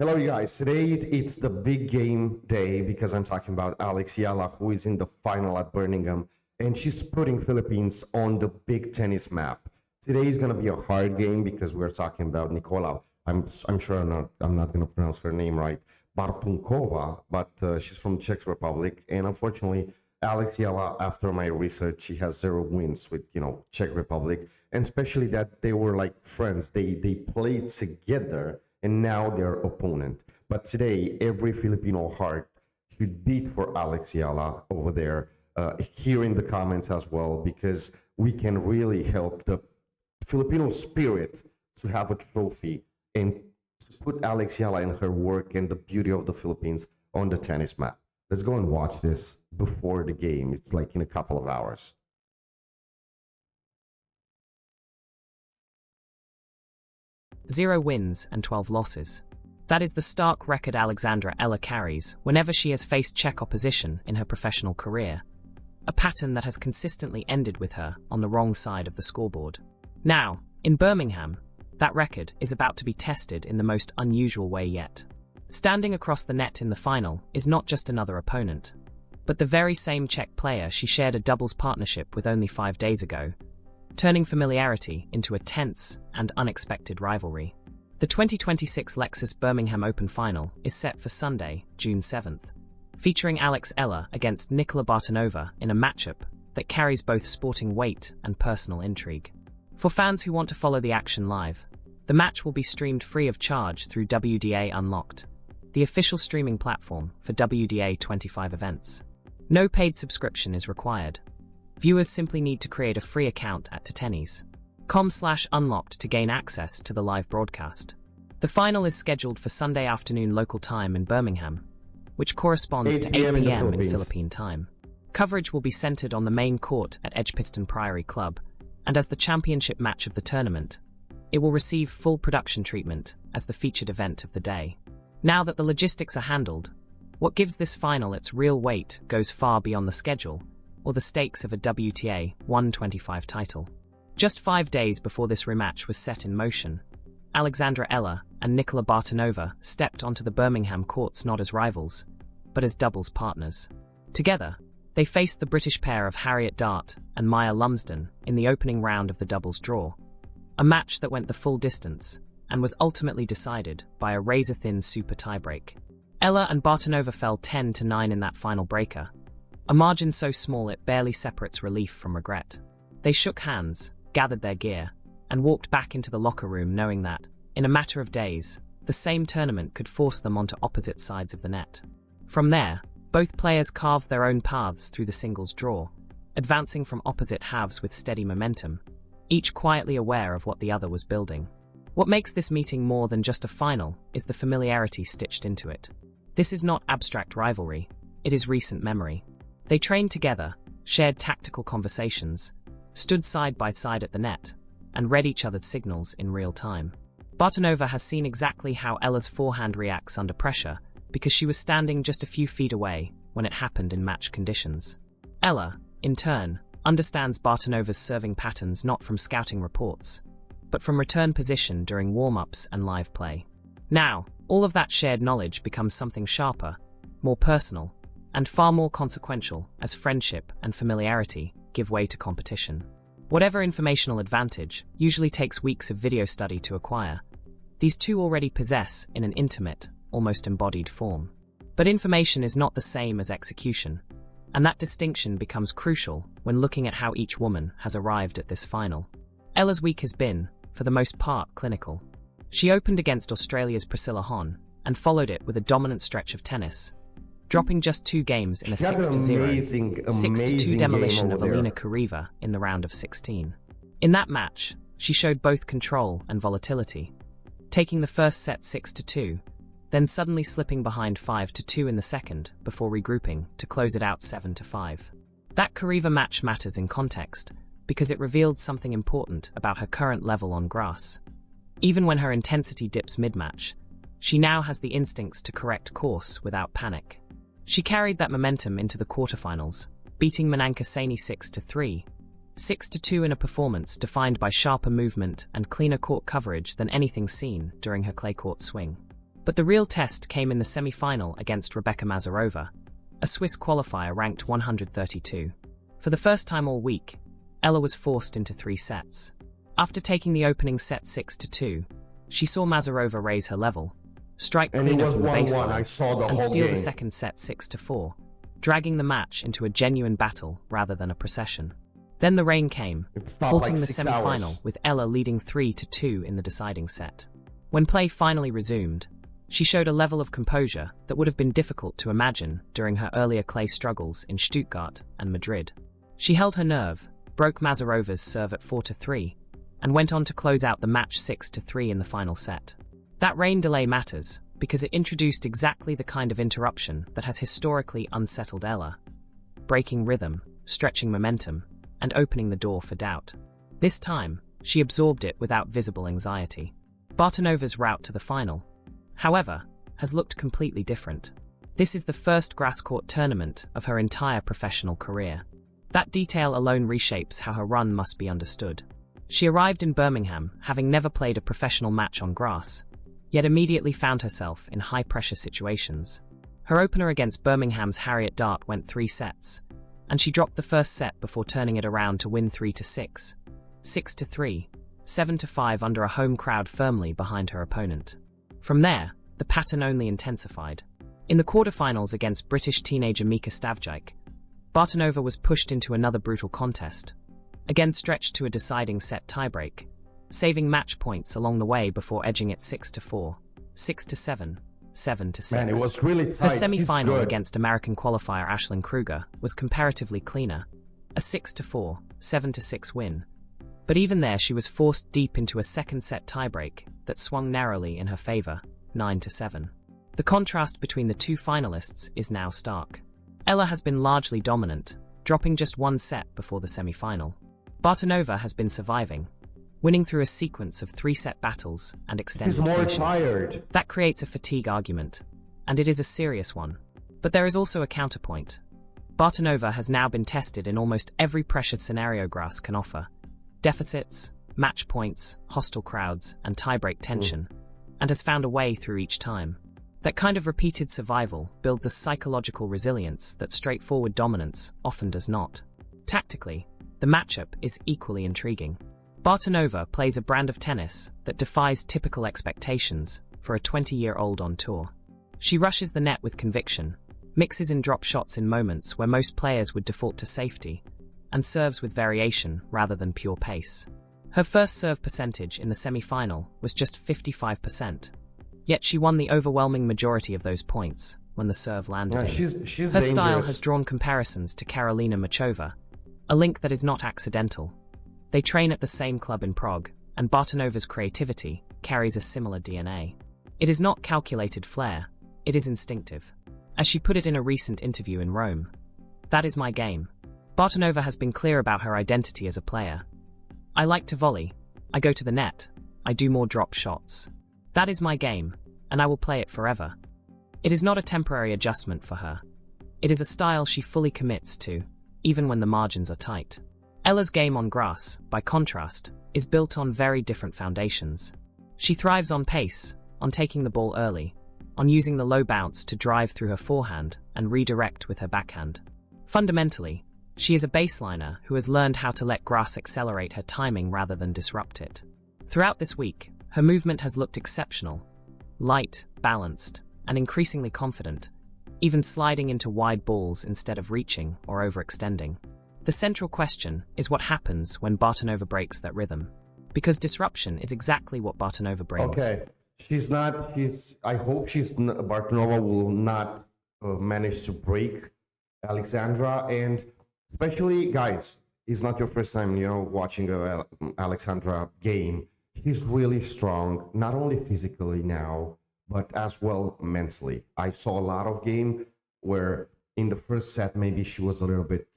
Hello, you guys. Today it's the big game day because I'm talking about Alex Eala, who is in the final at Birmingham, and she's putting Philippines on the big tennis map. Today is going to be a hard game because we're talking about Nikola. I'm sure I'm not going to pronounce her name right, Bartunkova, but she's from Czech Republic, and unfortunately, Alex Eala, after my research, she has 0 wins with Czech Republic, and especially that they were like friends. They played together and now their opponent. But today, every Filipino heart should beat for Alex Eala over there, here in the comments as well, because we can really help the Filipino spirit to have a trophy and to put Alex Eala and her work and the beauty of the Philippines on the tennis map. Let's go and watch this before the game. It's like in a couple of hours. 0 wins and 12 losses. That is the stark record Alexandra Eala carries whenever she has faced Czech opposition in her professional career, a pattern that has consistently ended with her on the wrong side of the scoreboard. Now, in Birmingham, that record is about to be tested in the most unusual way yet. Standing across the net in the final is not just another opponent, but the very same Czech player she shared a doubles partnership with only 5 days ago, turning familiarity into a tense and unexpected rivalry. The 2026 Lexus Birmingham Open Final is set for Sunday, June 7th, featuring Alex Eala against Nikola Bartunkova in a matchup that carries both sporting weight and personal intrigue. For fans who want to follow the action live, the match will be streamed free of charge through WDA Unlocked, the official streaming platform for WDA 25 events. No paid subscription is required. Viewers simply need to create a free account at tennis.com/unlocked to gain access to the live broadcast. The final is scheduled for Sunday afternoon local time in Birmingham, which corresponds to 8 p.m. in Philippine time. Coverage will be centered on the main court at Edgbaston Priory Club, and as the championship match of the tournament, it will receive full production treatment as the featured event of the day. Now that the logistics are handled, what gives this final its real weight goes far beyond the schedule or the stakes of a WTA 125 title. Just 5 days before this rematch was set in motion, Alexandra Eala and Nikola Bartonova stepped onto the Birmingham courts not as rivals, but as doubles partners. Together, they faced the British pair of Harriet Dart and Maya Lumsden in the opening round of the doubles draw, a match that went the full distance and was ultimately decided by a razor-thin super tiebreak. Eala and Bartonova fell 10-9 in that final breaker, a margin so small it barely separates relief from regret. They shook hands, gathered their gear, and walked back into the locker room knowing that, in a matter of days, the same tournament could force them onto opposite sides of the net. From there, both players carved their own paths through the singles draw, advancing from opposite halves with steady momentum, each quietly aware of what the other was building. What makes this meeting more than just a final is the familiarity stitched into it. This is not abstract rivalry, it is recent memory. They trained together, shared tactical conversations, stood side by side at the net, and read each other's signals in real time. Bartonova has seen exactly how Eala's forehand reacts under pressure because she was standing just a few feet away when it happened in match conditions. Eala, in turn, understands Bartonova's serving patterns not from scouting reports, but from return position during warm-ups and live play. Now, all of that shared knowledge becomes something sharper, more personal, and far more consequential as friendship and familiarity give way to competition. Whatever informational advantage usually takes weeks of video study to acquire, these two already possess in an intimate, almost embodied form. But information is not the same as execution, and that distinction becomes crucial when looking at how each woman has arrived at this final. Ella's week has been, for the most part, clinical. She opened against Australia's Priscilla Hon and followed it with a dominant stretch of tennis, dropping just 2 games in a 6-0, 6-2 demolition of Alina Kuriva in the round of 16. In that match, she showed both control and volatility, taking the first set 6-2, then suddenly slipping behind 5-2 in the second before regrouping to close it out 7-5. That Kuriva match matters in context because it revealed something important about her current level on grass. Even when her intensity dips mid-match, she now has the instincts to correct course without panic. She carried that momentum into the quarterfinals, beating Mananka Saini 6-3, 6-2 in a performance defined by sharper movement and cleaner court coverage than anything seen during her clay court swing. But the real test came in the semi-final against Rebecca Mazarova, a Swiss qualifier ranked 132. For the first time all week, Ella was forced into 3 sets. After taking the opening set 6-2, she saw Mazarova raise her level, strike cleaner from the baseline, and steal the second set 6-4, dragging the match into a genuine battle rather than a procession. Then the rain came, halting the semi-final with Ella leading 3-2 in the deciding set. When play finally resumed, she showed a level of composure that would have been difficult to imagine during her earlier clay struggles in Stuttgart and Madrid. She held her nerve, broke Mazarova's serve at 4-3, and went on to close out the match 6-3 in the final set. That rain delay matters because it introduced exactly the kind of interruption that has historically unsettled Ella, breaking rhythm, stretching momentum, and opening the door for doubt. This time, she absorbed it without visible anxiety. Bartonova's route to the final, however, has looked completely different. This is the first grass court tournament of her entire professional career. That detail alone reshapes how her run must be understood. She arrived in Birmingham having never played a professional match on grass, yet immediately found herself in high-pressure situations. Her opener against Birmingham's Harriet Dart went 3 sets, and she dropped the first set before turning it around to win 3-6, 6-3, 7-5 under a home crowd firmly behind her opponent. From there, the pattern only intensified. In the quarterfinals against British teenager Mika Stavjik, Bartonova was pushed into another brutal contest, again stretched to a deciding set tiebreak, saving match points along the way before edging it 6-4, 6-7, 7-6. Man, it was really tight. Her semi-final against American qualifier Ashlyn Kruger was comparatively cleaner, a 6-4, 7-6 win. But even there, she was forced deep into a second set tiebreak that swung narrowly in her favor, 9-7. The contrast between the two finalists is now stark. Ella has been largely dominant, dropping just 1 set before the semi-final. Bartonova has been surviving, winning through a sequence of 3-set battles and extended She's more finishes. tired. That creates a fatigue argument, and it is a serious one. But there is also a counterpoint. Bartonova has now been tested in almost every precious scenario grass can offer. Deficits, match points, hostile crowds, and tiebreak tension, and has found a way through each time. That kind of repeated survival builds a psychological resilience that straightforward dominance often does not. Tactically, the matchup is equally intriguing. Bartonova plays a brand of tennis that defies typical expectations for a 20-year-old on tour. She rushes the net with conviction, mixes in drop shots in moments where most players would default to safety, and serves with variation rather than pure pace. Her first serve percentage in the semi-final was just 55%, yet she won the overwhelming majority of those points when the serve landed in. She's Her dangerous. style has drawn comparisons to Karolina Machova, a link that is not accidental. They train at the same club in Prague, and Bartonova's creativity carries a similar DNA. It is not calculated flair, it is instinctive. As she put it in a recent interview in Rome, "That is my game." Bartonova has been clear about her identity as a player. "I like to volley, I go to the net, I do more drop shots. That is my game, and I will play it forever." It is not a temporary adjustment for her. It is a style she fully commits to, even when the margins are tight. Ella's game on grass, by contrast, is built on very different foundations. She thrives on pace, on taking the ball early, on using the low bounce to drive through her forehand and redirect with her backhand. Fundamentally, she is a baseliner who has learned how to let grass accelerate her timing rather than disrupt it. Throughout this week, her movement has looked exceptional, light, balanced, and increasingly confident, even sliding into wide balls instead of reaching or overextending. The central question is what happens when Bartonova breaks that rhythm, because disruption is exactly what Bartonova brings. Okay, I hope Bartonova will not manage to break Alexandra, and especially, guys, it's not your first time, watching a Alexandra game. She's really strong, not only physically now, but as well mentally. I saw a lot of game where in the first set, maybe she was a little bit,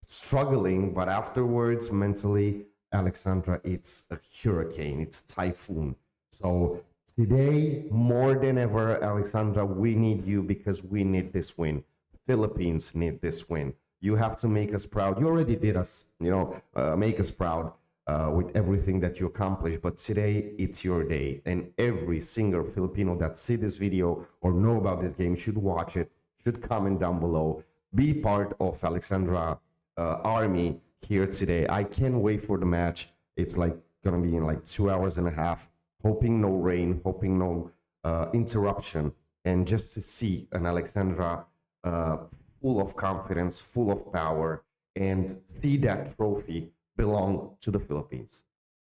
struggling, but afterwards, mentally, Alexandra, it's a hurricane, it's a typhoon. So today, more than ever, Alexandra, we need you because we need this win. Philippines need this win. You have to make us proud. You already did us, make us proud. with everything that you accomplished. But today, it's your day. And every single Filipino that see this video or know about this game should watch it, should comment down below, be part of Alexandra army here today. I can't wait for the match. It's like gonna be in like 2 hours and a half, hoping no rain, hoping no interruption, and just to see an Alexandra full of confidence, full of power, and see that trophy belong to the Philippines.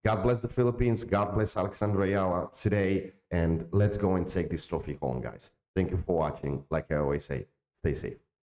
God bless the Philippines. God bless Alexandra Eala today. And let's go and take this trophy home, guys. Thank you for watching. Like I always say, stay safe.